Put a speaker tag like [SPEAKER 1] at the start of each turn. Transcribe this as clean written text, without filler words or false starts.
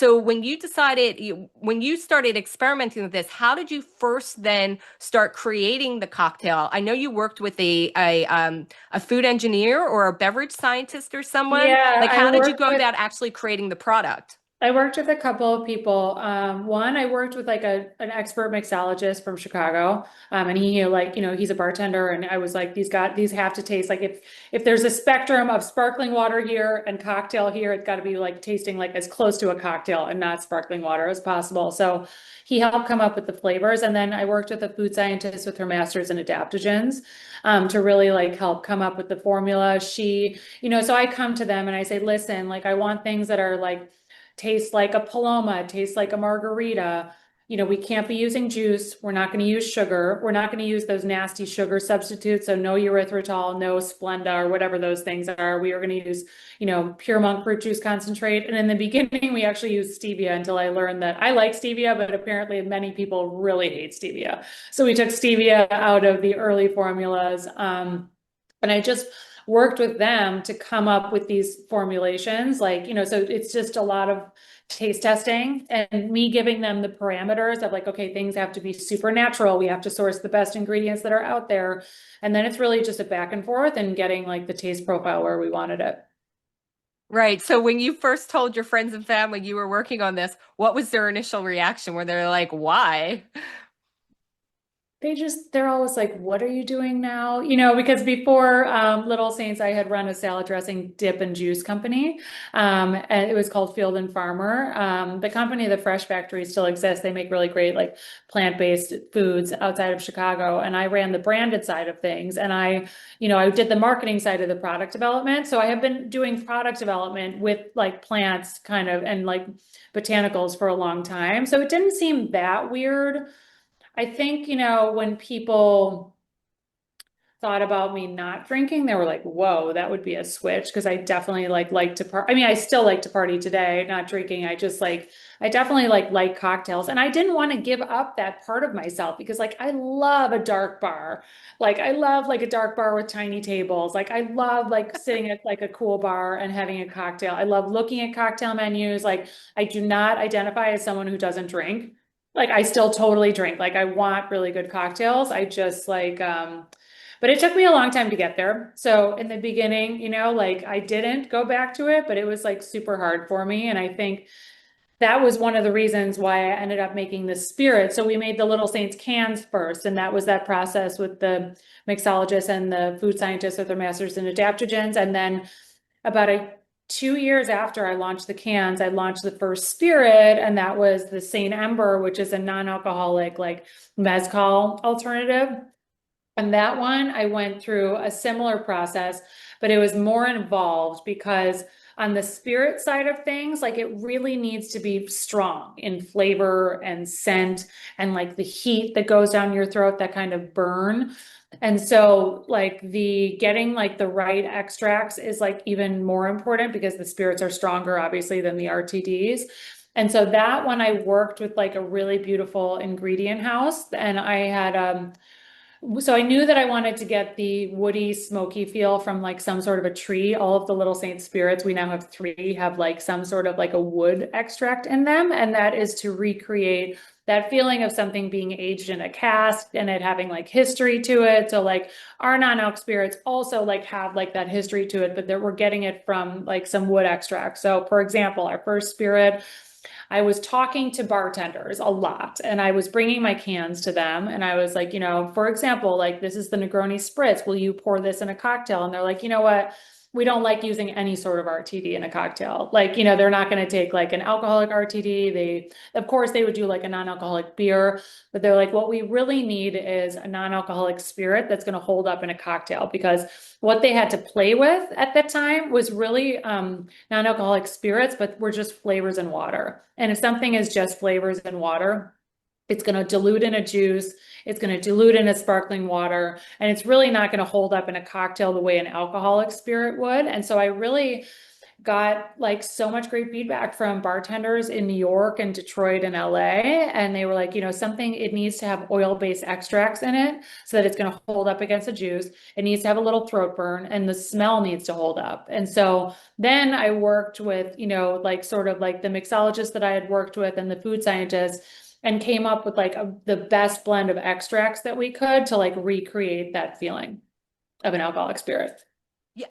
[SPEAKER 1] So when you decided, when you started experimenting with this, how did you first then start creating the cocktail? I know you worked with a food engineer or a beverage scientist or someone.
[SPEAKER 2] Yeah,
[SPEAKER 1] Like, how did you go about actually creating the product?
[SPEAKER 2] I worked with a couple of people. One, I worked with like an expert mixologist from Chicago. And he like, he's a bartender and I was like, these have to taste like if there's a spectrum of sparkling water here and cocktail here, it's got to be like tasting like as close to a cocktail and not sparkling water as possible. So he helped come up with the flavors. And then I worked with a food scientist with her master's in adaptogens, to really like help come up with the formula. So I come to them and I say, listen, like I want things that are like tastes like a Paloma, tastes like a margarita. We can't be using juice. We're not going to use sugar. We're not going to use those nasty sugar substitutes. So no erythritol, no Splenda, or whatever those things are. We are going to use, pure monk fruit juice concentrate. And in the beginning, we actually used stevia until I learned that I like stevia, but apparently many people really hate stevia. So we took stevia out of the early formulas. And I just worked with them to come up with these formulations. Like, so it's just a lot of taste testing and me giving them the parameters of like, okay, things have to be super natural. We have to source the best ingredients that are out there. And then it's really just a back and forth and getting like the taste profile where we wanted it.
[SPEAKER 1] Right. So when you first told your friends and family you were working on this, what was their initial reaction? Were they like, why?
[SPEAKER 2] They're always like, what are you doing now? Because before Little Saints, I had run a salad dressing dip and juice company. And it was called Field and Farmer. The company, the Fresh Factory, still exists. They make really great, like plant-based foods outside of Chicago. And I ran the branded side of things. And I did the marketing side of the product development. So I have been doing product development with like plants kind of and like botanicals for a long time. So it didn't seem that weird. I think, when people thought about me not drinking, they were like, whoa, that would be a switch. Cause I definitely like to party. I mean, I still like to party today, not drinking. I definitely like cocktails. And I didn't want to give up that part of myself because like I love a dark bar. Like I love like a dark bar with tiny tables. Like I love like sitting at like a cool bar and having a cocktail. I love looking at cocktail menus. Like I do not identify as someone who doesn't drink. Like I still totally drink. Like I want really good cocktails. I just like but it took me a long time to get there. So in the beginning, like I didn't go back to it, but it was like super hard for me. And I think that was one of the reasons why I ended up making the spirit. So we made the Little Saints cans first, and that was that process with the mixologist and the food scientist with their masters in adaptogens. And then about 2 years after I launched the cans, I launched the first spirit, and that was the Saint Ember, which is a non-alcoholic like mezcal alternative. And that one, I went through a similar process, but it was more involved because on the spirit side of things, like it really needs to be strong in flavor and scent and like the heat that goes down your throat, that kind of burn. And so like the getting like the right extracts is like even more important because the spirits are stronger obviously than the RTDs. And so that one I worked with like a really beautiful ingredient house and I had so I knew that I wanted to get the woody, smoky feel from like some sort of a tree. All of the Little Saint spirits, we now have three, have like some sort of like a wood extract in them. And that is to recreate that feeling of something being aged in a cask and it having like history to it. So like our non-alc spirits also like have like that history to it, but that we're getting it from like some wood extract. So for example, our first spirit, I was talking to bartenders a lot and I was bringing my cans to them. And I was like, for example, like this is the Negroni Spritz. Will you pour this in a cocktail? And they're like, you know what? We don't like using any sort of RTD in a cocktail. Like, they're not going to take like an alcoholic RTD. Of course, they would do like a non-alcoholic beer, but they're like, what we really need is a non-alcoholic spirit that's going to hold up in a cocktail because what they had to play with at that time was really non-alcoholic spirits, but were just flavors and water. And if something is just flavors and water, it's going to dilute in a juice, it's going to dilute in a sparkling water, and it's really not going to hold up in a cocktail the way an alcoholic spirit would. And so I really got like so much great feedback from bartenders in New York and Detroit and LA. And they were like, you know, something, it needs to have oil-based extracts in it so that it's going to hold up against the juice. It needs to have a little throat burn and the smell needs to hold up. And so then I worked with, you know, like sort of like the mixologist that I had worked with and the food scientist, and came up with like the best blend of extracts that we could to like recreate that feeling of an alcoholic spirit.